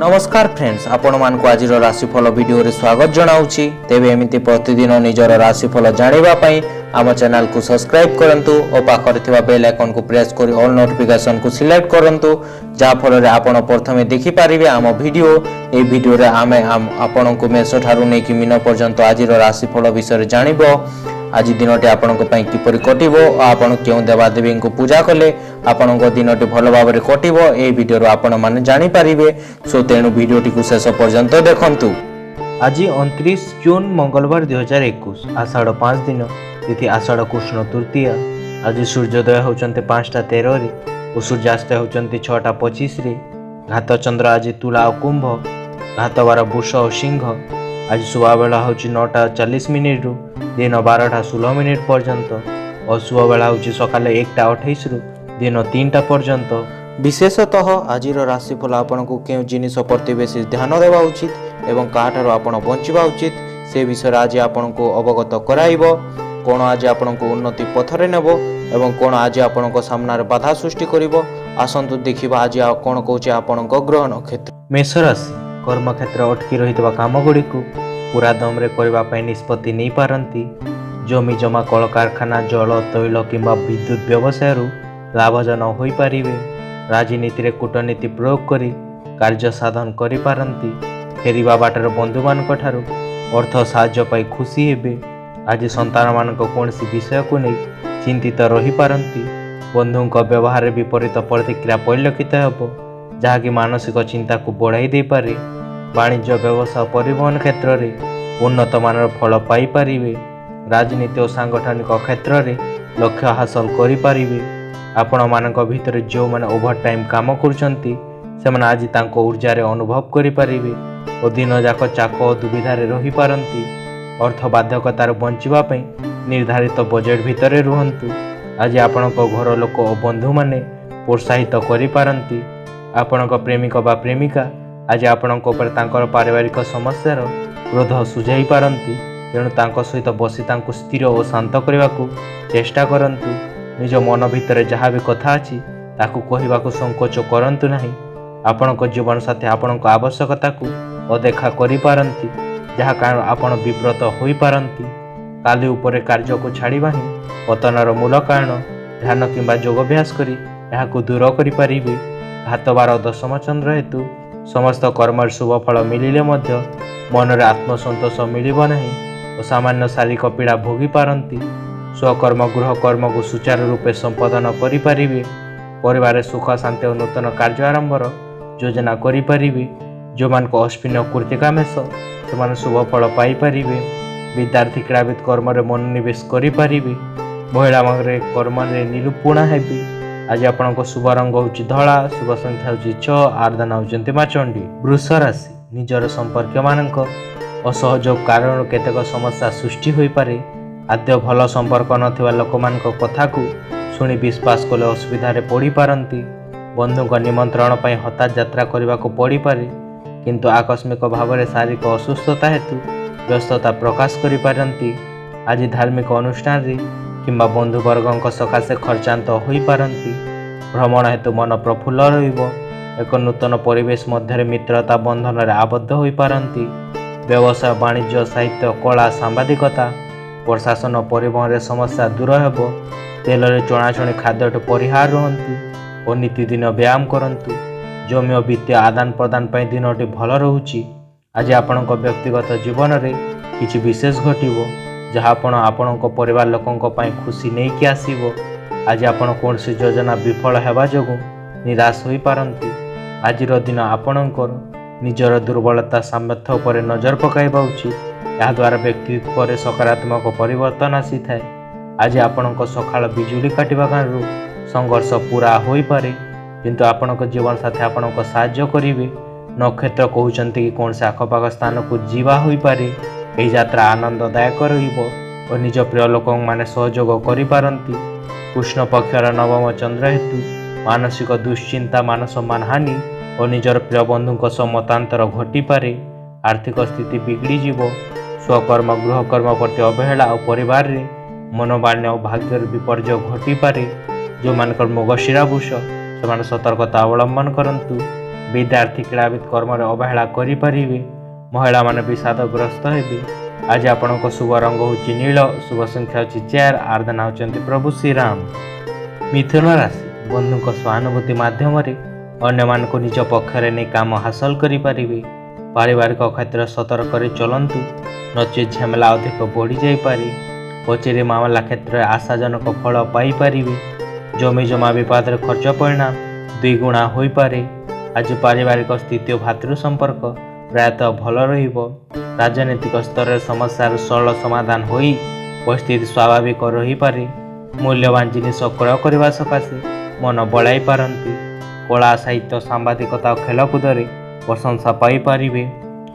नमस्कार फ्रेंड्स, आपण मानक आज राशिफल वीडियो रे स्वागत जनाऊँगी। तेबे एमिति प्रतिदिन निजर राशिफल जानिबा पई आम चैनल को सब्सक्राइब करंतु और पाखरे थिबा बेल आइकन को प्रेस करी ऑल नोटिफिकेशन को सिलेक्ट करंतु, जा फल रे आपण प्रथमे देखि पारिबे आम वीडियो। ए वीडियो रे आमे आपण को मेष ठारू नै कि मीन पर्यंत आज राशिफल विषय जानिबो। आज दिनटी आपण किपरि कटिबो और आपण केउं देवादेवी को पूजा कले आपण दिनटी भल भाव में कटिबो ए वीडियो आपण माने जानि पारिबे। सो तेणु वीडियोटी को शेष पर्यंत देखंतु। आज 29 जून मंगलवार 2021 आषाढ़ 5 दिन तिथि आषाढ़ कृष्ण तृतीया। आज सूर्योदय होचंते 5:13 रे और सूर्यास्त होचंते 6:25 रे। घात चंद्र आज तुला और कुंभ, घात बार वृष और सिंह। आज शुभ बेला होची 9:40 रु दिन 12:16 पर्यंत और शुभ बेला होची सकाले 1:28 रु दिन 3टा पर्यंत। विशेषतः आज राशिफल आपन को केउ जिनिस प्रति बेसी ध्यान देवा उचित एवं काठार आपण बंचिबा उचित से विषय आज आपन को अवगत कराइबो। कोन आज आपन को उन्नति पथरे नेबो एवं कोन आज आपन को सामना रे बाधा सृष्टि करिवो। आसंतु देखिबा आज कोन कहूचे आपन को ग्रह नक्षत्र। मेष राशि कर्म क्षेत्र अटकी रहितबा काम गुडी को पूरा दम रे करबा पई निष्पत्ति नै पारंती। जमी जमा कल कारखाना जल तैल किंबा विद्युत व्यवसाय रु लाभजन होई पारिबे। राजनीति रे कूटनीति प्रयोग करी कार्य साधन करि पारंती। फेरिबा बाटर बंधु मानक ठारू अर्थ साहाय्य पाई खुशी हेबे। आज संतान मानक कोनसी विषय को नै चिंतित रही पारंती। बंधुक व्यवहार विपरीत प्रतिक्रिया परिलक्षित हेबो, जहा कि मानसिक चिंता को बढ़ाई दे पारे। वाणिज्य व्यवसाय परिवहन क्षेत्र में उन्नत मानर फल पाई पारिबे। राजनीति और सांगठनिक क्षेत्र में लक्ष्य हासिल करि पारिबे। आपण मानक भितर जो माने ओवर टाइम काम करछंती सेमाने आज तांको ऊर्जा रे अनुभव करि पारिबे और दिन जाक चाक और दुविधा रे रही पारंती। अर्थ बाध्यकतार बंचिबा पई निर्धारित बजेट भितर रुहंतु। आज आपणक घर लोक और बंधु माने प्रोत्साहित करि पारंती। आपणक प्रेमिक बा प्रेमिका आज आपणक ऊपर तांकर पारिवारिक समस्यार क्रोध सुझाई पारंती। तेणु तांको सहित बसी तांको स्थिर और शांत करने को चेष्टा करंतु। निज मन भितर जहाँ भी कथा अछि ताकू कहवाक संकोच करंतु नहीं। आपणक जीवन साथी आपणक आवश्यकता को अदेखा करि पारंती, जहाँ कारण आपण विव्रत होई पारंती। काली उपरे कार्य को छाड़िबा ही पतनर मूल कारण। ध्यान किंबा योगाभ्यास करी याकू दूर करि पारिबे। घात बार दशम चंद्र हेतु समस्त कर्म शुभ फल मिलिले मध्य मन रे आत्मसंतोष मिलिब नहीं और सामान्य शारीरिक पीड़ा भोगी पारंती। स्वकर्म गृह कर्म को सुचारू रूपे संपादन करि पारिबे। परिवार सुख शांति और नूतन कार्य आरंभर योजना करि पारिबे। जो मान को अश्विन कृतिका मेष से शुभ फल पाई पारिबे। विद्यार्थी क्रीड़ाविद कर्म रे मनोनिवेश करि पारिबे। महिला माने कर्म रे निरूपणा हेबी। आज आपनको शुभ रंग होची धला, शुभ संख्या होची 6, आर्धन होचंती माचंडी। वृष राशि निजर संपर्क मानक असहयोग कारण केतेक समस्या सृष्टि होई पारे। आद्य भल संपर्क नथिबा लोक मानक कथा को सुनी विश्वास कले असुविधा रे पड़ी पारंती। बंधुक निमंत्रण पई हठात यात्रा करबा को पड़ी पारे, किंतु आकस्मिक भाव में शारीरिक असुस्थता हेतु व्यस्तता प्रकाश करि पारंती। आज धार्मिक अनुष्ठान रे किंबा बंधुवर्गों सकाशे खर्चांत होई पारंती। भ्रमण हेतु मन प्रफुल्ल रहिबो। एक नूतन परिवेश मध्य मित्रता बंधन रे आबद्ध होई पारंती। व्यवसाय वाणिज्य साहित्य कला सांबादिकता प्रशासन परिवहन रे समस्या दूर हेबो। तेल रे चणाचणी खाद्य परिहार रहंतु और नीतिदिन व्यायाम करंतु। जमी और वित्तीय आदान प्रदान पई दिनटी भल रहुची। आज आपणक व्यक्तिगत जीवन रे किछि विशेष घटिबो, जहाँ आपण आपणक परिवार लोकंक पई खुशी नहीं कि आसीबो। आज आपण कोनसी योजना विफल हेबा जोगु निराश होई पारंती। आजिर दिन आपणकर निजर दुर्बलता सामर्थ्य पर नजर पकाइबा उचित। या द्वारा व्यक्तित्व पर सकारात्मक परिवर्तन आसी थाए। आज आपणक सकाळ बिजुली काटिबा कारणु संघर्ष पूरा होई पारे, किंतु आपणक जीवन साथी आपणक साहाय्य करिवे। नक्षत्र कहउचंती कि कोनसे आखपाख स्थान को जीवा होई पारे। एही यात्रा आनंददायक रहिबो और निज प्रिय लोक माने सहयोग करि पारंती। कृष्ण पक्षर नवम चंद्र हेतु मानसिक दुश्चिंता मान सम्मान हानि और निजर प्रिय बंधुक मतांतर घटी पारे। आर्थिक स्थिति बिगड़ी जीवो। स्वकर्म गृह कर्म प्रति अवहेला और परिवार रे मनोमान्य और भाग्य विपर्य घटी पारे। जो मानकर मृगशिरा बुष से सतर्कता अवलंबन करंतु। विद्यार्थी क्रीड़ाविद कर्म अवहेला करें। महिला माने विषादग्रस्त हेबे। आज आपणक शुभ रंग होची नील, शुभ संख्या होची 4, आराधना होचंती प्रभु श्रीराम। मिथुन राशि बंधुक सहानुभूति माध्यम अन्य मान को निज पक्षरे नहीं काम हासिल करें। पारिवारिक क्षेत्र सतर्क चलतु, नचे झमेला अधिक बढ़ी जापे। कचेरी मामला क्षेत्र में आशाजनक फल पाइपर। जमी जमा विवाद खर्च परिणाम 2 गुणा हो पारे। आज पारिवारिक स्थिति भातृ संपर्क प्रायतः भल रहिबो। राजनीतिक स्तर में समस्यार सरल समाधान हो परिस्थिति स्वाभाविक रही पारे। मूल्यवान जिनिस क्रय करने सकाशे मन बढ़ाई पारती। कला साहित्य सांबादिकता और खेलकूद प्रशंसा पाइपर।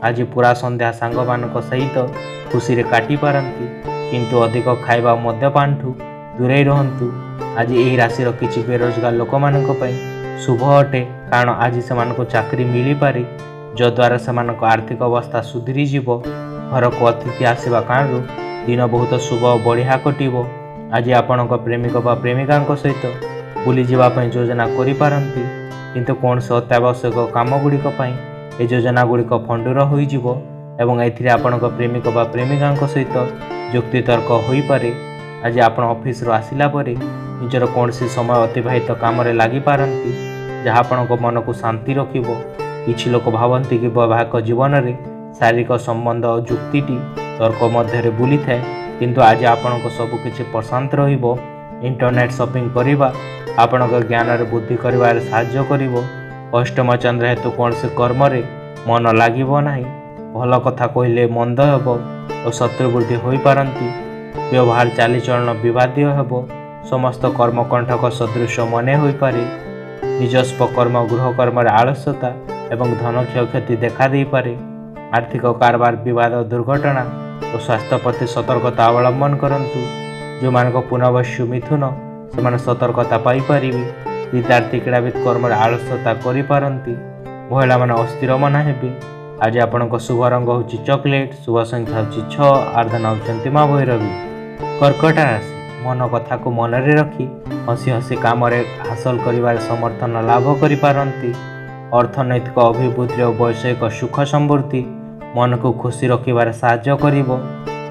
आज पूरा संध्या सांग मान सहित खुशी काटी पारती, किंतु अधिक खाइबा मद्यपान ठू दूरे रहंतु। आज यही राशि किसी बेरोजगार लोक मानक पई शुभ अटे, कारण आज से चाकरी मिली पारे, जद्वारा से आर्थिक अवस्था सुधरी जीव। घर को अतिथि आसवा कारण दिन बहुत शुभ और बढ़िया कटिबो। आज आपण प्रेमिक बा प्रेमिका सहित बुली जावाई योजना करिपारंती, किंतु कौन से अत्यावश्यक काम गुड़िक ए योजना गुड़िक फंडुर होइजिवो एवं एथिरे आपण प्रेमिक बा प्रेमिका सहित युक्ति तर्क हो पारे। आज आप ऑफिस रो आसिला परे निजर कौन सी समय अतिबाहित काम लगी पारंती, जहाँ आपण मन को शांति रखिबो। किछि लोक भावती कि वैवाहिक जीवन में शारीरिक संबंध और जुक्तिटी तर्क मध्य बुली थाए, किंतु आज आपण सबकि प्रशांत रहिबो। इंटरनेट शॉपिंग करवा आपण ज्ञान रे बुद्धि कर साहाय्य करिवो। अष्टम चंद्र हेतु कौन से कर्म रे मन लागिबो नाही। भल कथा कहले मंद हेबो और शत्रुवृद्धि हो पारंती। व्यवहार चालीचलन विवादीय हेबो। समस्त कर्मकंठक सदृश मने हो पारे। निजस्व कर्म गृह कर्म आलस्यता एवं धन क्षयक्षति देखा दे पारे। आर्थिक कारबार विवाद दुर्घटना और स्वास्थ्य प्रति सतर्कता अवलंबन करंतु। जो मान पुनर्वश्यु मिथुन से सतर्कता पाइपर। विद्यार्थी क्रीड़ाविद कर्म आलस्यता करिपारंती। महिला मान अस्थिर मना हेबे। आज आपण शुभ रंग होची चॉकलेट, शुभ संख्या होची 6, आराधना होचंती मां भैरवी। कर्कट राशि मन कथा को मन रे रखी हसी हसी काम हासिल करिवार समर्थन लाभ करिपारंती। अर्थनैतिक अभिवृद्धि और वैषयिक सुख समृद्धि मन को खुशी रखिबार साहाय्य करिवो।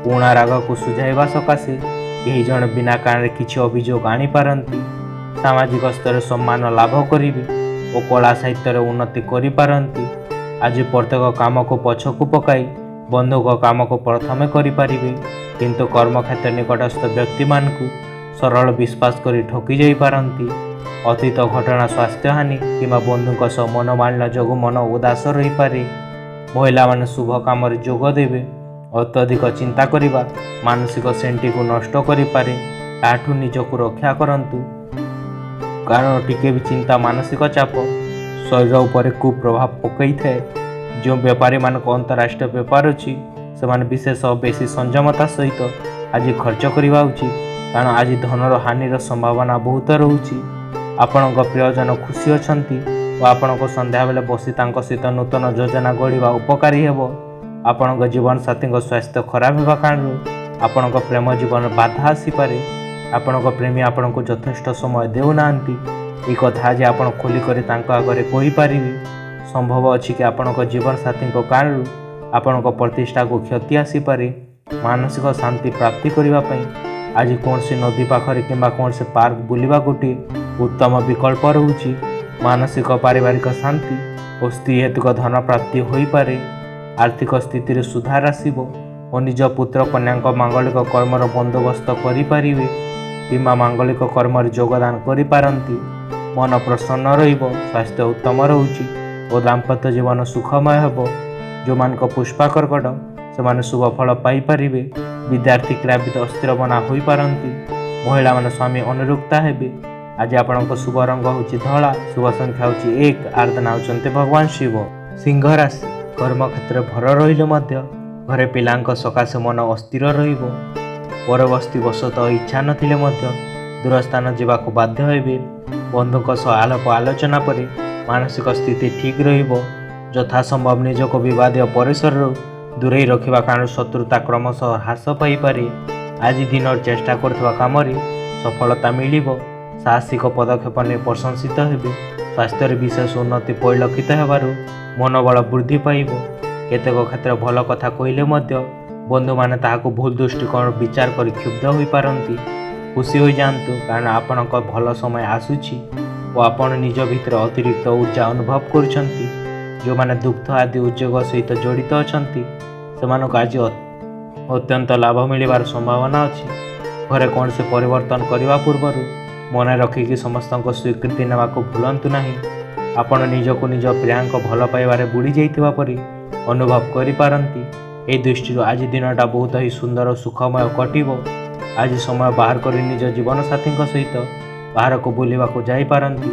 पुणा राग को सुझाइबा सकाशे यही जन बिना कारण किछि अभियोग आनी पारंती। सामाजिक स्तर सम्मान लाभ करिवे और कला साहित्य उन्नति करि पारंती। आज प्रत्येक काम को पछकु पकाई बंधुक काम को प्रथमे करि पारिबे, किंतु कर्म क्षेत्र निकटस्थ व्यक्ति मान को सरल विश्वास करी ठकी जाई पारंती। अतीत घटना स्वास्थ्य हानि किंवा बंधुक सह मनोमालिन्य जोगु मन उदास रही पारे। महिला मान शुभ काम जोग देवे। अत्यधिक चिंता करिबा मानसिक सेंटी को नष्ट करि पारे। ताठू निजको रक्षा करंतु, कारण टिके भी चिंता मानसिक चाप शरीर उपर कुप्रभाव पकई थाए। जो व्यापारी मान अंतरराष्ट्रीय व्यापार अच्छी से विशेष बेसी संयमता सहित आज खर्च करवा उचित, कारण आज धनर हानिर संभावना बहुत रोची। आपण प्रियजन खुशी अच्छी और आपण संध्या बेले बसी सहित नूतन योजना गढ़ा उपकारी हेबो। आपण जीवन साथी स्वास्थ्य खराब होगा कारण आपण प्रेम जीवन बाधा आसीपे। आपण प्रेमी आपण को यथेष्ट समय देउना ये कथा आज आप खोलिक आगे कहींपारे। संभव अच्छी कि आपण जीवन साथी कारण आपण प्रतिष्ठा को क्षति आसीपे। मानसिक शांति प्राप्ति करने आज कौन सी नदी पाखरे किंबा कौन से पार्क बुलवा गोटे उत्तम विकल्प रोचे। मानसिक पारिवारिक शांति और स्त्री हेतुक धन प्राप्ति हो पारे। आर्थिक स्थिति सुधार आसब और निज पुत्र कन्या मांगलिक कर्मर बंदोबस्त करें किंबा मांगलिक कर्म योगदान करिपारंती। मन प्रसन्न रहिबो, स्वास्थ्य उत्तम रोचे और दाम्पत्य जीवन सुखमय हेबो। जो मानक पुष्पा कर्कट से शुभ फल पाइपर। विद्यार्थी क्रीड़ाविद अस्थिर मना हो पारंती। महिला मान स्वामी अनुरुक्ता हेबे। आज आपण शुभ रंग होची धला, शुभ संख्या होची 1, आराधना होचंते भगवान शिव। सिंह राशि कर्म क्षेत्र भर रहिले मध्य घरे पिलांक सकाशे मन अस्थिर रहिबो। परवर्ती बसतः इच्छा नथिले मध्य दूरस्थान जावाक बाध्य हेबे। बंधुक सह आलाप आलोचना पर मानसिक स्थिति ठीक रहिबो। यथासंभव निजक विवादीय परिसर दूरे रखिबा कारण शत्रुता क्रमशः ह्रास पाइपारे। आज दिन चेष्टा करथिबा काम रे सफलता मिलिबो। साहसिक पदक्षेप ने प्रशंसित हेबे। स्वास्थ्य विशेष उन्नति परिलक्षित हेबारु मनोबल वृद्धि पाइब। केतेक क्षेत्र भल कथा कहले बंधु माने ताहाकु भूल दृष्टिकोण विचार कर क्षुब्ध हो पारती। खुशी हो जातु कारण आपण भल समय आसुची और आपण निज भितर अतिरिक्त ऊर्जा अनुभव करुछंती। जो माने दुग्ध आदि उद्योग सहित जड़ित अछंती सेमानक आज अत्यंत लाभ मिलबार संभावना अच्छी। घरे कौन से परिवर्तन करने पूर्व मन रखिकी समस्त स्वीकृति नेवा भूलु ना। आपण निजको निज प्रियांक भल पाइबारे बुड़ी जाइथिबा परि अनुभव करिपारंती। ए दृष्टि आज दिनटा बहुत ही सुंदर सुखमय कटिब। आज समय बाहर कर निज जीवन साथी सहित बाहर को बुलवाक जापारती।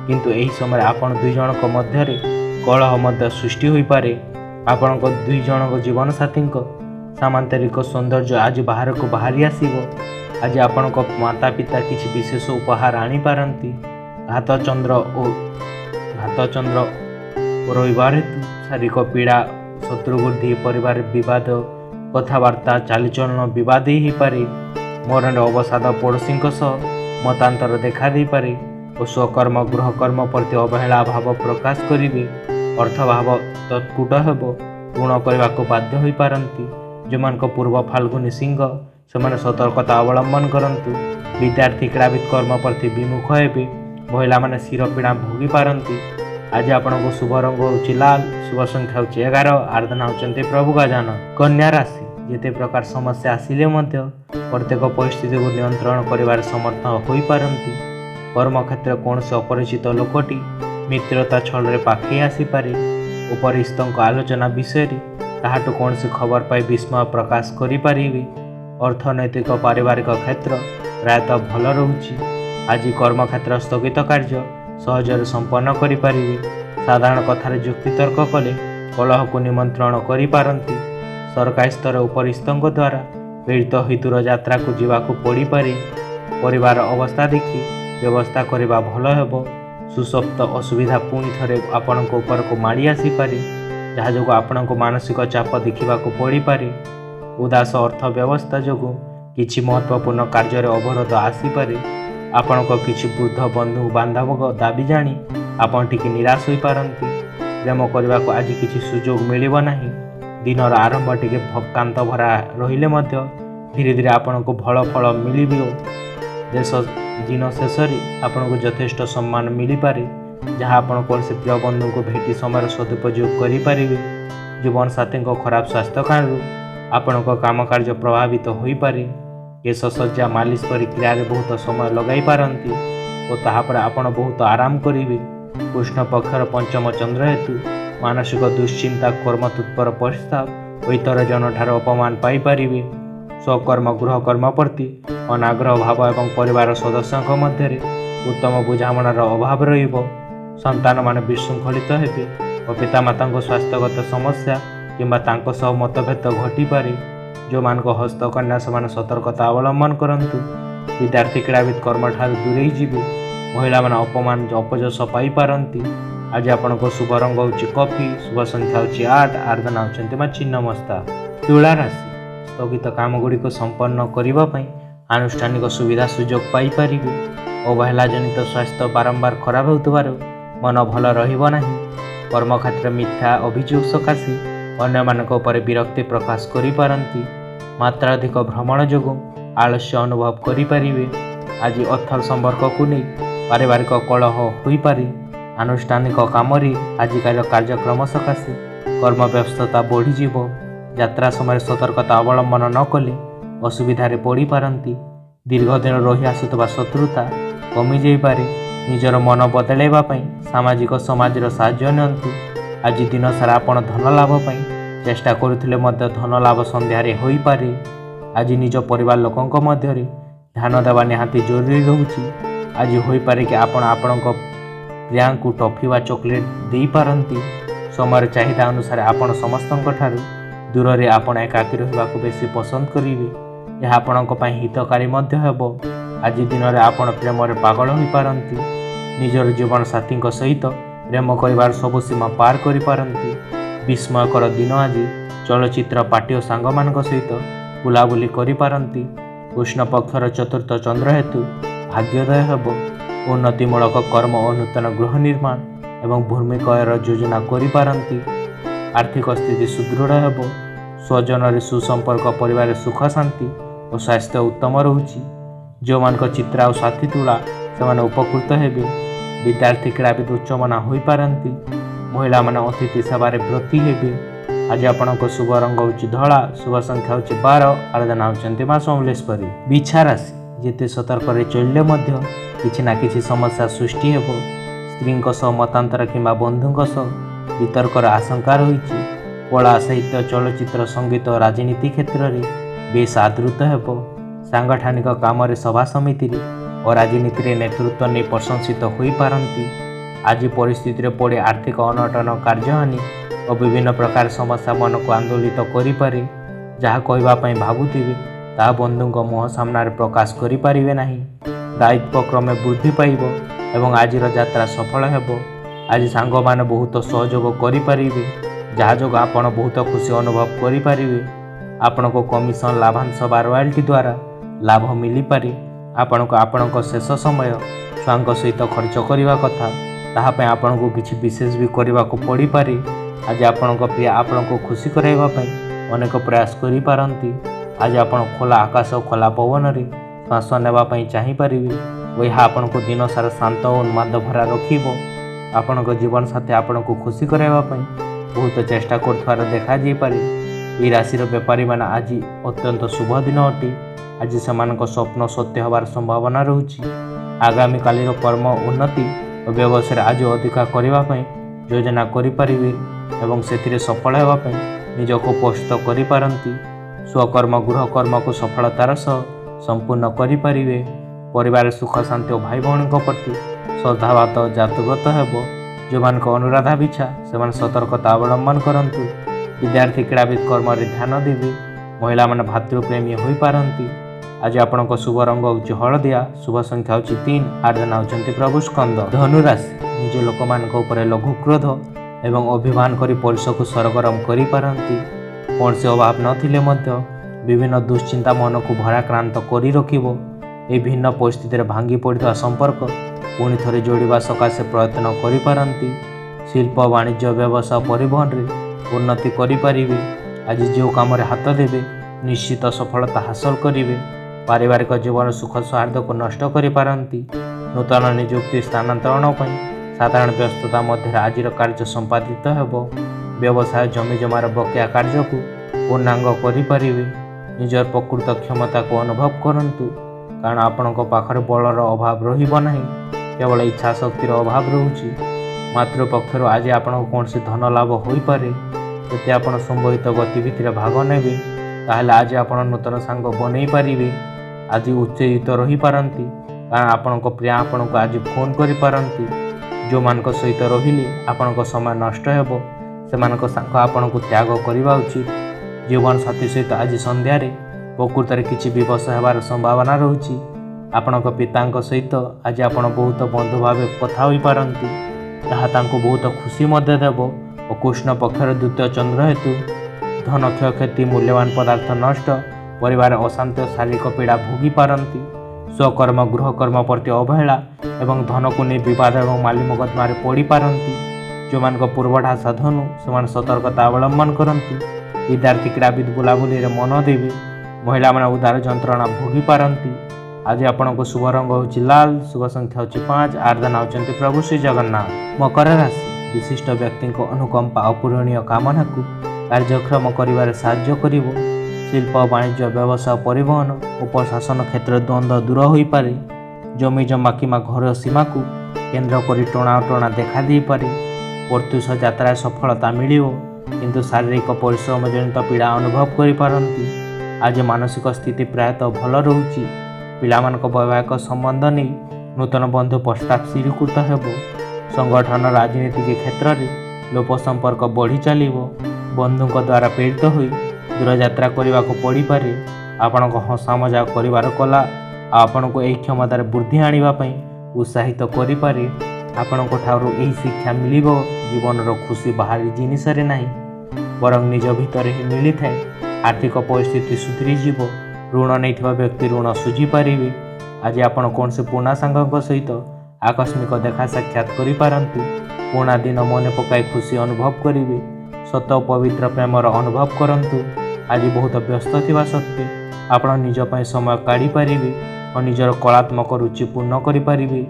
किंतु एही समय आपण दुई जनक मध्य कलह मध्य सृष्टि हो पारे। आपण दुई जन जीवन साथी सामांतरिक सौंदर्य आज बाहर को बाहरी आसीबो। आज आपण माता पिता किसी विशेष उपहार आनी पारंती। घात चंद्र रविवार हेतु शारीरिक पीड़ा शत्रु वृद्धि परिवार विवाद कथबार्ता चालीचलन विवाद ही पारे। मरण अवसाद पड़ोशी मतांतर देखा दे पारे और स्वकर्म गृहकर्म प्रति अवहेला भाव प्रकाश करेंगे। अर्थ भाव तत्कुट हेब ऋण करने को बाध्य हो पारती। जो मान पूर्व फाल्गुनी सिंह से सतर्कता अवलंबन करंतु। विद्यार्थी क्रीड़ाविद कर्म प्रति विमुख हेबे। महिला माने शिर पीड़ा भोगी पारती। आज आपको शुभ रंग होची लाल, शुभ संख्या होची 11, आराधना होचंती प्रभु गजानन। कन्या राशि जिते प्रकार समस्या आसिले मध्य प्रत्येक परिस्थिति को नियंत्रण करिवार समर्थ होई पारंती। कर्म क्षेत्र कौन से अपरिचित लोकटी मित्रता छल रे पाखे आसी पारे। उपरिस्थक आलोचना विषय ताहाटू कौन से खबर पाई विस्मय प्रकाश करि पारिबे। अर्थनैतिक पारिवारिक क्षेत्र प्रायतः भल रहुछि। आज कर्म क्षेत्र स्थगित कार्य सहजरे संपन्न करि पारिबे। साधारण कथार युक्ति तर्क कले कलह को निमंत्रण करि पारंती। सरकारी स्तर उपरिस्थक द्वारा पीड़ित हितुर यात्रा को जीवाकू पड़ी पारे। परिवार अवस्था देखि व्यवस्था करबा भल हेबो। सुसप्त असुविधा पुणी थरे आपणक ऊपर को माड़ी आसी पारे, जहा जो आपणक मानसिक चाप देखा पड़ी पारे। उदास अर्थ व्यवस्था जो किछि महत्वपूर्ण कार्य अवरोध आसी पारे। आपणक किछि वृद्ध बंधु बांधव दाबी जानी आपण टिके निराश हो पारंती। प्रेम करने को आज किछि सुजोग मिलिब नाही। दिनर आरंभ टिके भक्तांत भरा रहिले मध्य धीरे धीरे आपन को भल फल मिलिबो। देश दिन शेष आपन को यथेष्ट सम्मान मिली पारे, जहाँ आपन कौन से प्रिय बंधु को भेटी समय सदुपयोग करें। जीवन साथी खराब स्वास्थ्य कारण आपण काम कार्य प्रभावित हो पारे। केश सज्जा मालिश पर क्रिया बहुत समय लगाई पारती और तापर आपण बहुत आराम करेंगे। कृष्ण पक्षर पंचम चंद्र हेतु मानसिक दुश्चिंता कर्म तत्पर प्रस्ताव और इतर जन ठार अपमान पाइपर। स्वकर्म गृहकर्म प्रति अनाग्रह भाव एवं परिवार सदस्यों मध्य उत्तम बुझामणार अभाव रहिब। संतान मान विशृंखलित हेबे और पितामाता स्वास्थ्यगत समस्या किंबा तांको सह मतभेद घटी पारे। जो मान हस्तकन्या से सतर्कता अवलंबन करंतु। विद्यार्थी क्रीड़ाविद कर्म ठार दूरे जीवे। महिला मान अपमान अपजस पाई पारंती। आज आपण को शुभ रंग होची कॉफी, शुभ संख्या होची 8, आराधना होचंती मां छिन्नमस्ता। तुला राशि स्थगित काम गुड़िक संपन्न करने आनुष्ठानिक सुविधा सुजोग पाई पारिबे। अवहेला जनित स्वास्थ्य बारंबार खराब होतबार मन भल रहिब नाही। कर्म क्षेत्र मिथ्या अभियोग सकाशे अन्य मानक उपर विरक्ति प्रकाश करि पारंती। मात्राधिक भ्रमण जोगु आलस्य अनुभव करि पारिबे। आज अर्थर संपर्क को नहीं पारिवारिक कलह होई पारे। आनुष्ठानिक काम आजिकार कार्यक्रम सकाशे कर्म व्यस्तता बढ़ी जीवो। यात्रा समय सतर्कता अवलंबन न कले असुविधारे पड़ी पारंती। दीर्घ दिन रही आसुवा शत्रुता कमी जाई पारे। निजर मन बदलैवा पई सामाजिक समाजर साहाय्य नियंतु। आज दिन सारा आपण धन लाभ पई चेष्टा करुथिले मध्य धन लाभ संध्यारे होई पारे। आज निज परिवार लोकंक मध्य ध्यान देवा निहाती जरूरी रहुछि। आज होई पारे कि आपण आपणक प्रियांकु टॉफी वा चॉकलेट देई पारंती। समय चाहिदा अनुसार आपण समस्तंक ठारू दूर रे आपण एकाकी रहिबाकु बेसी पसंद करिवे। यह आपणक पई हितकारी मध्य हेबो। आज दिन रे आपण प्रेम रे पागल होई पारंती। निजर जीवन साथी सहित प्रेम करिवार सब सीमा पार करि पारंती। विस्मयकर दिन आज चलचित्र पार्टी और सांग मानक सहित बुलाबुली करि पारंती। कृष्ण पक्षर चतुर्थ चंद्र हेतु भाग्योदय हेबो। ଉନ୍ନତିମୂଳକ କର୍ମ ଓ ନୂତନ ଗୃହ ନିର୍ମାଣ ଏବଂ ଭୂମି କ୍ରୟର ଯୋଜନା କରିପାରନ୍ତି। ଆର୍ଥିକ ସ୍ଥିତି ସୁଦୃଢ଼ ହେବ। ସ୍ୱଜନରେ ସୁସମ୍ପର୍କ, ପରିବାରରେ ସୁଖ ଶାନ୍ତି ଓ ସ୍ୱାସ୍ଥ୍ୟ ଉତ୍ତମ ରହୁଛି। ଯେଉଁମାନଙ୍କ ଚିତ୍ର ଆଉ ସାଥୀ ତୁଳା ସେମାନେ ଉପକୃତ ହେବେ। ବିଦ୍ୟାର୍ଥୀ କ୍ରୀଡ଼ାବିତ ଉଚ୍ଚମନା ହୋଇପାରନ୍ତି। ମହିଳାମାନେ ଅତିଥି ସେବାରେ ବ୍ରତୀ ହେବେ। ଆଜି ଆପଣଙ୍କ ଶୁଭ ରଙ୍ଗ ହେଉଛି ଧଳା, ଶୁଭ ସଂଖ୍ୟା ହେଉଛି 12, ଆରାଧନା ହେଉଛନ୍ତି ମା ସମଲେଶ୍ୱରୀ। ବିଛା ରାଶି, ଯେତେ ସତର୍କରେ ଚଳିଲେ ମଧ୍ୟ କିଛି ନା କିଛି ସମସ୍ୟା ସୃଷ୍ଟି ହେବ। ସ୍ତ୍ରୀଙ୍କ ସହ ମତାନ୍ତର କିମ୍ବା ବନ୍ଧୁଙ୍କ ସହ ବିତର୍କର ଆଶଙ୍କା ରହିଛି। କଳା, ସାହିତ୍ୟ, ଚଳଚ୍ଚିତ୍ର, ସଙ୍ଗୀତ, ରାଜନୀତି କ୍ଷେତ୍ରରେ ବେଶ ଆଦୃତ ହେବ। ସାଂଗଠନିକ କାମରେ, ସଭା ସମିତିରେ ଓ ରାଜନୀତିରେ ନେତୃତ୍ୱ ନେଇ ପ୍ରଶଂସିତ ହୋଇପାରନ୍ତି। ଆଜି ପରିସ୍ଥିତିରେ ପଡ଼ି ଆର୍ଥିକ ଅନଟନ, କାର୍ଯ୍ୟହାନି ଓ ବିଭିନ୍ନ ପ୍ରକାର ସମସ୍ୟା ମନକୁ ଆନ୍ଦୋଳିତ କରିପାରେ। ଯାହା କହିବା ପାଇଁ ଭାବୁଥିବେ ତାହା ବନ୍ଧୁଙ୍କ ମୁହଁ ସାମ୍ନାରେ ପ୍ରକାଶ କରିପାରିବେ ନାହିଁ। ଦାୟିତ୍ୱ କ୍ରମେ ବୃଦ୍ଧି ପାଇବ ଏବଂ ଆଜିର ଯାତ୍ରା ସଫଳ ହେବ। ଆଜି ସାଙ୍ଗମାନେ ବହୁତ ସହଯୋଗ କରିପାରିବେ, ଯାହା ଯୋଗୁଁ ଆପଣ ବହୁତ ଖୁସି ଅନୁଭବ କରିପାରିବେ। ଆପଣଙ୍କୁ କମିଶନ, ଲାଭାଂଶ ବା ରୟାଲ୍ଟି ଦ୍ୱାରା ଲାଭ ମିଳିପାରେ। ଆପଣଙ୍କୁ ଆପଣଙ୍କ ଶେଷ ସମୟ ଛୁଆଙ୍କ ସହିତ ଖର୍ଚ୍ଚ କରିବା କଥା। ତାହା ପାଇଁ ଆପଣଙ୍କୁ କିଛି ବିଶେଷ ବି କରିବାକୁ ପଡ଼ିପାରେ। ଆଜି ଆପଣଙ୍କ ପ୍ରିୟ ଆପଣଙ୍କୁ ଖୁସି କରାଇବା ପାଇଁ ଅନେକ ପ୍ରୟାସ କରିପାରନ୍ତି। ଆଜି ଆପଣ ଖୋଲା ଆକାଶ ଓ ଖୋଲା ପବନରେ ଶ୍ୱାସ ନେବା ପାଇଁ ଚାହିଁପାରିବେ ଓ ଏହା ଆପଣଙ୍କୁ ଦିନସାରା ଶାନ୍ତ ଓ ଉନ୍ମାଦ ଭରା ରଖିବ। ଆପଣଙ୍କ ଜୀବନସାଥୀ ଆପଣଙ୍କୁ ଖୁସି କରାଇବା ପାଇଁ ବହୁତ ଚେଷ୍ଟା କରୁଥିବାର ଦେଖାଯାଇପାରେ। ଏହି ରାଶିର ବେପାରୀମାନେ ଆଜି ଅତ୍ୟନ୍ତ ଶୁଭ ଦିନ ଅଟେ। ଆଜି ସେମାନଙ୍କ ସ୍ୱପ୍ନ ସତ୍ୟ ହେବାର ସମ୍ଭାବନା ରହୁଛି। ଆଗାମୀକାଲିର କର୍ମ ଉନ୍ନତି ଓ ବ୍ୟବସାୟରେ ଆଜି ଅଧିକା କରିବା ପାଇଁ ଯୋଜନା କରିପାରିବେ ଏବଂ ସେଥିରେ ସଫଳ ହେବା ପାଇଁ ନିଜକୁ ପ୍ରସ୍ତୁତ କରିପାରନ୍ତି। ସ୍ୱକର୍ମ, ଗୃହକର୍ମକୁ ସଫଳତାର ସହ ସମ୍ପୂର୍ଣ୍ଣ କରିପାରିବେ। ପରିବାରରେ ସୁଖ ଶାନ୍ତି ଓ ଭାଇ ଭଉଣୀଙ୍କ ପ୍ରତି ଶ୍ରଦ୍ଧାଭାତ ଜାତଗତ ହେବ। ଯେଉଁମାନଙ୍କ ଅନୁରାଧା ବିଛା ସେମାନେ ସତର୍କତା ଅବଲମ୍ବନ କରନ୍ତୁ। ବିଦ୍ୟାର୍ଥୀ କ୍ରୀଡ଼ାବିତ କର୍ମରେ ଧ୍ୟାନ ଦେବେ। ମହିଳାମାନେ ଭାତୃପ୍ରେମୀ ହୋଇପାରନ୍ତି। ଆଜି ଆପଣଙ୍କ ଶୁଭ ରଙ୍ଗ ହେଉଛି ହଳଦିଆ, ଶୁଭ ସଂଖ୍ୟା ହେଉଛି 3, ଆରାଧନା ହେଉଛନ୍ତି ପ୍ରଭୁ ସ୍କନ୍ଦ। ଧନୁରାଶି, ନିଜ ଲୋକମାନଙ୍କ ଉପରେ ଲଘୁ କ୍ରୋଧ ଏବଂ ଅଭିମାନ କରି ପରିସରକୁ ସରଗରମ କରିପାରନ୍ତି। କୌଣସି ଅଭାବ ନଥିଲେ ମଧ୍ୟ ବିଭିନ୍ନ ଦୁଶ୍ଚିନ୍ତା ମନକୁ ଭରାକ୍ରାନ୍ତ କରି ରଖିବ। ଏହି ଭିନ୍ନ ପରିସ୍ଥିତିରେ ଭାଙ୍ଗି ପଡ଼ିଥିବା ସମ୍ପର୍କ ପୁଣି ଥରେ ଯୋଡ଼ିବା ସକାଶେ ପ୍ରୟତ୍ନ କରିପାରନ୍ତି। ଶିଳ୍ପ, ବାଣିଜ୍ୟ, ବ୍ୟବସାୟ, ପରିବହନରେ ଉନ୍ନତି କରିପାରିବେ। ଆଜି ଯେଉଁ କାମରେ ହାତ ଦେବେ ନିଶ୍ଚିତ ସଫଳତା ହାସଲ କରିବେ। ପାରିବାରିକ ଜୀବନ ସୁଖ ସୌହାର୍ଦ୍ଦ୍ୟକୁ ନଷ୍ଟ କରିପାରନ୍ତି। ନୂତନ ନିଯୁକ୍ତି, ସ୍ଥାନାନ୍ତରଣ ପାଇଁ ସାଧାରଣ ବ୍ୟସ୍ତତା ମଧ୍ୟରେ ଆଜିର କାର୍ଯ୍ୟ ସମ୍ପାଦିତ ହେବ। ବ୍ୟବସାୟ, ଜମିଜମାର ବକେୟା କାର୍ଯ୍ୟକୁ ପୂର୍ଣ୍ଣାଙ୍ଗ କରିପାରିବେ। ନିଜର ପ୍ରକୃତ କ୍ଷମତାକୁ ଅନୁଭବ କରନ୍ତୁ, କାରଣ ଆପଣଙ୍କ ପାଖରେ ବଳର ଅଭାବ ରହିବ ନାହିଁ, କେବଳ ଇଚ୍ଛା ଶକ୍ତିର ଅଭାବ ରହୁଛି। ମାତୃପକ୍ଷରୁ ଆଜି ଆପଣଙ୍କୁ କୌଣସି ଧନ ଲାଭ ହୋଇପାରେ। ଯଦି ଆପଣ ସମ୍ବହିତ ଗତିବିଧିରେ ଭାଗ ନେବେ ତାହେଲେ ଆଜି ଆପଣ ନୂତନ ସାଙ୍ଗ ବନେଇ ପାରିବେ। ଆଜି ଉତ୍ତେଜିତ ରହିପାରନ୍ତି, କାରଣ ଆପଣଙ୍କ ପ୍ରିୟ ଆପଣଙ୍କୁ ଆଜି ଫୋନ୍ କରିପାରନ୍ତି। ଯେଉଁମାନଙ୍କ ସହିତ ରହିଲେ ଆପଣଙ୍କ ସମୟ ନଷ୍ଟ ହେବ ସେମାନଙ୍କ ସାଙ୍ଗ ଆପଣଙ୍କୁ ତ୍ୟାଗ କରିବା ଉଚିତ। ଜୀବନସାଥୀ ସହିତ ଆଜି ସନ୍ଧ୍ୟାରେ ପ୍ରକୃତରେ କିଛି ବିବଶ ହେବାର ସମ୍ଭାବନା ରହୁଛି। ଆପଣଙ୍କ ପିତାଙ୍କ ସହିତ ଆଜି ଆପଣ ବହୁତ ବନ୍ଧୁ ଭାବେ କଥା ହୋଇପାରନ୍ତି। ତାହା ତାଙ୍କୁ ବହୁତ ଖୁସି ମଧ୍ୟ ଦେବ ଓ କୃଷ୍ଣ ପକ୍ଷର ଦ୍ୱିତୀୟ ଚନ୍ଦ୍ର ହେତୁ ଧନ କ୍ଷୟକ୍ଷତି, ମୂଲ୍ୟବାନ ପଦାର୍ଥ ନଷ୍ଟ, ପରିବାର ଅଶାନ୍ତି ଓ ଶାରୀରିକ ପୀଡ଼ା ଭୋଗି ପାରନ୍ତି। ସ୍ୱକର୍ମ, ଗୃହକର୍ମ ପ୍ରତି ଅବହେଳା ଏବଂ ଧନକୁ ନେଇ ବିବାଦ ଏବଂ ମାଲି ମକଦ୍ଦମାରେ ପଡ଼ିପାରନ୍ତି। ଯେଉଁମାନଙ୍କ ପୂର୍ବଢା ସାଧନୁ ସେମାନେ ସତର୍କତା ଅବଲମ୍ବନ କରନ୍ତୁ। ବିଦ୍ୟାର୍ଥୀ କ୍ରୀଡ଼ାବିତ ବୁଲାବୁଲିରେ ମନ ଦେବେ। ମହିଳାମାନେ ଉଦାର ଯନ୍ତ୍ରଣା ଭୋଗି ପାରନ୍ତି। ଆଜି ଆପଣଙ୍କ ଶୁଭ ରଙ୍ଗ ହେଉଛି ଲାଲ, ଶୁଭ ସଂଖ୍ୟା ହେଉଛି 5, ଆରାଧନା ହେଉଛନ୍ତି ପ୍ରଭୁ ଶ୍ରୀ ଜଗନ୍ନାଥ। ମକର ରାଶି, ବିଶିଷ୍ଟ ବ୍ୟକ୍ତିଙ୍କ ଅନୁକମ୍ପା ଅପୂରଣୀୟ କାମନାକୁ କାର୍ଯ୍ୟକ୍ଷମ କରିବାରେ ସାହାଯ୍ୟ କରିବ। ଶିଳ୍ପ, ବାଣିଜ୍ୟ, ବ୍ୟବସାୟ, ପରିବହନ ଓ ପ୍ରଶାସନ କ୍ଷେତ୍ରରେ ଦ୍ୱନ୍ଦ୍ୱ ଦୂର ହୋଇପାରେ। ଜମିଜମା କିମ୍ବା ଘର ସୀମାକୁ କେନ୍ଦ୍ର କରି ଟଣାଓଟଣା ଦେଖାଦେଇପାରେ। ପ୍ରତ୍ୟୁଷ ଯାତ୍ରାରେ ସଫଳତା ମିଳିବ, କିନ୍ତୁ ଶାରୀରିକ ପରିଶ୍ରମ ଜନିତ ପୀଡ଼ା ଅନୁଭବ କରିପାରନ୍ତି। ଆଜି ମାନସିକ ସ୍ଥିତି ପ୍ରାୟତଃ ଭଲ ରହୁଛି। ପିଲାମାନଙ୍କ ବୈବାହିକ ସମ୍ବନ୍ଧ ନେଇ ନୂତନ ବନ୍ଧୁ ପ୍ରସ୍ତାବ ସ୍ଥିରୀକୃତ ହେବ। ସଂଗଠନ, ରାଜନୀତିକ କ୍ଷେତ୍ରରେ ଲୋପ ସମ୍ପର୍କ ବଢ଼ି ଚାଲିବ। ବନ୍ଧୁଙ୍କ ଦ୍ୱାରା ପ୍ରେରିତ ହୋଇ ଦୂରଯାତ୍ରା କରିବାକୁ ପଡ଼ିପାରେ। ଆପଣଙ୍କ ହସା ମଜାକ କରିବାର କଲା ଆପଣଙ୍କୁ ଏହି କ୍ଷମତାରେ ବୃଦ୍ଧି ଆଣିବା ପାଇଁ ଉତ୍ସାହିତ କରିପାରେ। ଆପଣଙ୍କ ଠାରୁ ଏହି ଶିକ୍ଷା ମିଳିବ, ଜୀବନର ଖୁସି ବାହାରି ଜିନିଷରେ ନାହିଁ, ବରଂ ନିଜ ଭିତରେ ହିଁ ମିଳିଥାଏ। ଆର୍ଥିକ ପରିସ୍ଥିତି ସୁଧୁରିଯିବ। ଋଣ ନେଇଥିବା ବ୍ୟକ୍ତି ଋଣ ଶୁଝିପାରିବେ। ଆଜି ଆପଣ କୌଣସି ପୁରୁଣା ସାଙ୍ଗଙ୍କ ସହିତ आकस्मिक देखा साक्षात करिपारंती पुणा दिन मन पकाई खुशी अनुभव करेंगे सत पवित्र प्रेमर अनुभव करंतु आज बहुत व्यस्त थिबा सत्वे आपण निज पई समय काढ़ी पारिबे और निजर कलात्मक रुचि पूर्ण करि पारिबे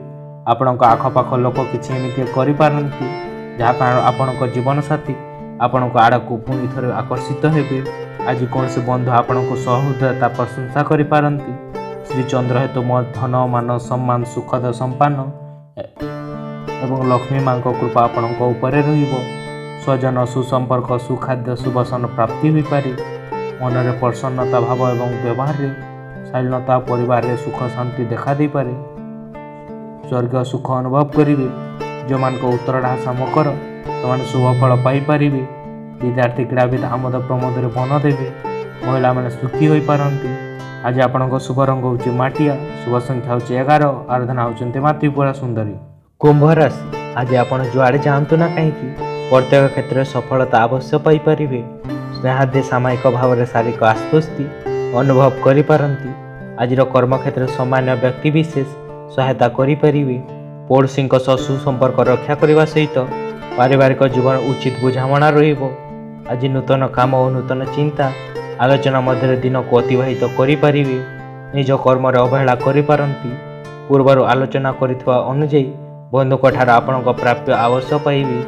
आपणक आखपाख लोक किछि एमिति करि पारंती जहाँ कारण आपणक जीवन साथी आपणक आड़क पुणी थरे आकर्षित हेबे आज कौन से बंधु आपणक सहृदयता प्रशंसा करि पारंती श्री चंद्र हेतु धन मान सम्मान सुखद संपन्न एवं लक्ष्मी माँ कृपा आपणक उपरे रहिबो स्वजन सुसंपर्क सुखाद्य सुबसन प्राप्ति हो पारे मनरे प्रसन्नता भाव एवं व्यवहार रे शालीनता परिवार रे सुख शांति देखा दे पारे स्वर्ग सुख अनुभव करेंगे जो मान को उत्तरढासा मकर से शुभ फल पाई पारिबे विद्यार्थी क्रीड़ाविद आमोद प्रमोद रे बन देवे महिला माने सुखी हो पारंती आज आपणक शुभ रंग होची माटिया शुभ संख्या होची 11 आराधना होचंते मातृपुरा सुंदरी। कुंभ राशि आज आपण जुआड़े जातु ना कहीं प्रत्येक क्षेत्र में सफलता अवश्य पाई परिबे स्नेहाद्य सामायिक भाव में शारीरिक आश्वस्ति अनुभव करि पारंती आज कर्म क्षेत्र सामान्य व्यक्ति विशेष सहायता करि परिबे पड़ोशी सुसंपर्क रक्षा करने सहित पारिवारिक जीवन उचित बुझामणा रहिबो आज नूतन काम और नूतन चिंता आलोचना मध्य दिन को अतिवाहित करि परिबे निज कर्म अवहेला करि पारंती पूर्वर आलोचना करिथवा अनुଯାयी बंधुक ठार आपणक प्राप्य आवश्य पाइबे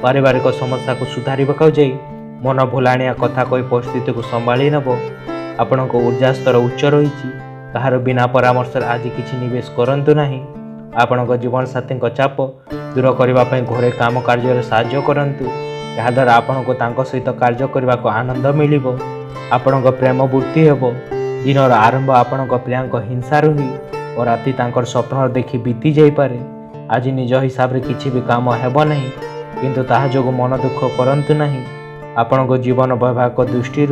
पारिवारिक समस्या को सुधारिबाक जाई मन भुलाणिया कथा कही परिस्थिति को संभाली नेब आपणक ऊर्जा स्तर उच्च रही कहार बिना परामर्श आज किछि निवेश करंतु नाही आपणक जीवन साथी चाप दूर करने घरे काम कार्य साहाय्य करंतु याद्वारा आपणक तांको सहित कार्य करने को आनंद मिलिबो आपणक प्रेम वृद्धि हेबो दिनर आरंभ आपणक पिलांक हिंसा रही और राति तांकर स्वप्न देखि बीती जाई पारे आज निज हिसाब रे किछि भी काम हेबो नहीं किंतु ताहा जोगु मन दुख करंतु नहीं आपणक जीवन वैवाहिक दृष्टि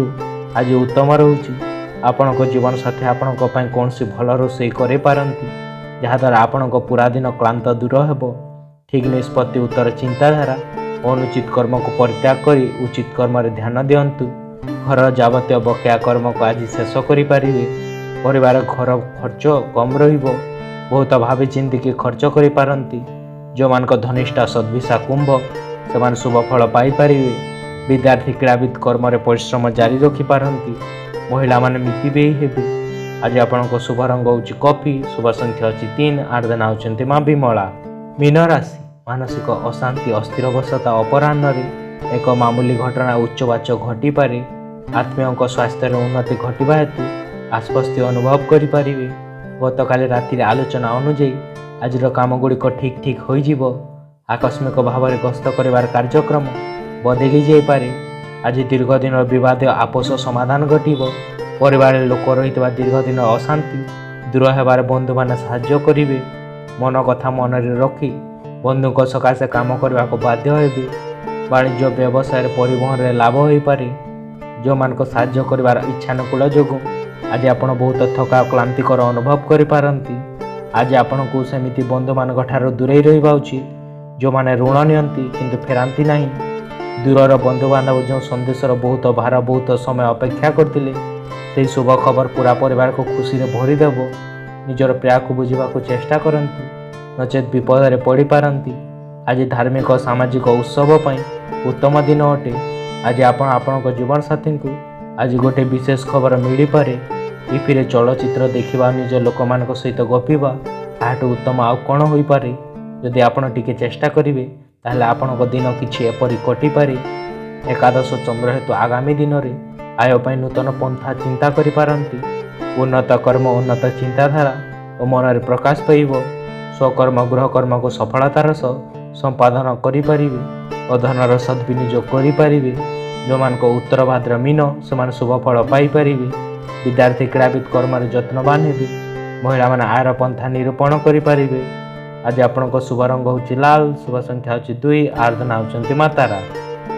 आज उत्तम रहुछि आपणक जीवन साथी आपणक पई कोनसी भल रोषेई करि पारंती जहाद्वारा आपणक पूरा दिन क्लांत दूर हेबो ठीक निष्पत्ति उत्तर चिंताधारा अनुचित कर्म को परित्याग करी उचित कर्म रे ध्यान दियंतु घर जावतीय बकेया कर्म को आज शेष करि पारिबे परिवार घर खर्च कम रहिबो बहुत भावी चिंतिकी खर्च करि पारंती जो मान धनिष्ठा सद्भिषा कुंभ से शुभ फल पाई पारिबे विद्यार्थी क्रीड़ाविद कर्म रे परिश्रम जारी रखि पारंती महिला माने मितिबेयी हेबे आज आपणक शुभ रंग होची कॉफी शुभ संख्या होची 3 आराधना होचंते मां विमला। मीन राशि मानसिक अशांति अस्थिरवशता अपराह्न एक मामूली घटना उच्चवाच घटी पारे आत्मीय स्वास्थ्य उन्नति घटवा हेतु आश्वस्ति अनुभव करें गतकाली राति आलोचना अनुଯାयी आज काम गुड़िक ठीक ठीक हो जिवो आकस्मिक भाव में गस्त कर कार्यक्रम बदली जापे आज दीर्घ दिन विवाद आपस समाधान घटिबो परिवार लोक रही दीर्घ दिन अशांति दूर होबार बंधु मैंने साहाय्य करेंगे मन कथा मन रखी बंधु सकाशे काम करने को बाध्य हेबे वाणिज्य व्यवसाय परिवहन में लाभ हो पारे जो मान साहाय्य कर इच्छानुकूल जोगु आज आपण बहुत थका क्लांतिकर अनुभव करिपारंती आज आपण को सेमिति बंधु मान दूरे रहिबा उचित जो माने ऋण नियंती किंतु फेरांती नहीं दूरर बंधु बांधव जो संदेशर बहुत भार बहुत समय अपेक्षा करथिले से शुभ खबर पूरा परिवार को खुशी रे भरी देबो निजर प्रिया को बुझिबा को चेष्टा करंतु नचेत विपद रे पड़ी पारंती आज धार्मिक सामाजिक उत्सव पई उत्तम दिन अटे आज आपण जीवन साथी को आज गोटे विशेष खबर मिल पारे टीवी चलचित्र देखा निज लोक मान सहित गपिबा ताठू उत्तम आउ कौन हो पारे जदि आपण टिके चेष्टा करेंगे ताहले आपण दिन किछि एपरि कटि पारे एकादश चंद्र हेतु आगामी दिन में आय पई नूतन पंथा चिंता करि पारंती उन्नत कर्म उन्नत चिंताधारा और मन में प्रकाश पाइब स्वकर्म गृह कर्म को सफलतार सह संपादन करें और धनर सद्विनियोग करें जो मान उत्तर भाद्र मीन से शुभ फल पाइपर विद्यार्थी क्रीड़ाविद कर्म यत्नवान हे महिला माने आयर पंथा निरूपण करें आज आपण शुभ रंग होची लाल शुभ संख्या होची 2 आराधना होचंती मातारा।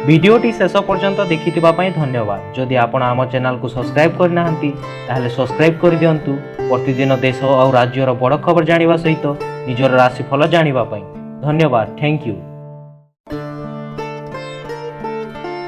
वीडियोटी शेष पर्यंत देखिथिबा पई धन्यवाद। जदि आपण आम चैनल को सब्सक्राइब करनाहांती ताहले सब्सक्राइब कर दियंतु प्रतिदिन देश और राज्यर बड़ खबर जानिबा सहित निजर राशिफल जानिबा पई। धन्यवाद। Thank you.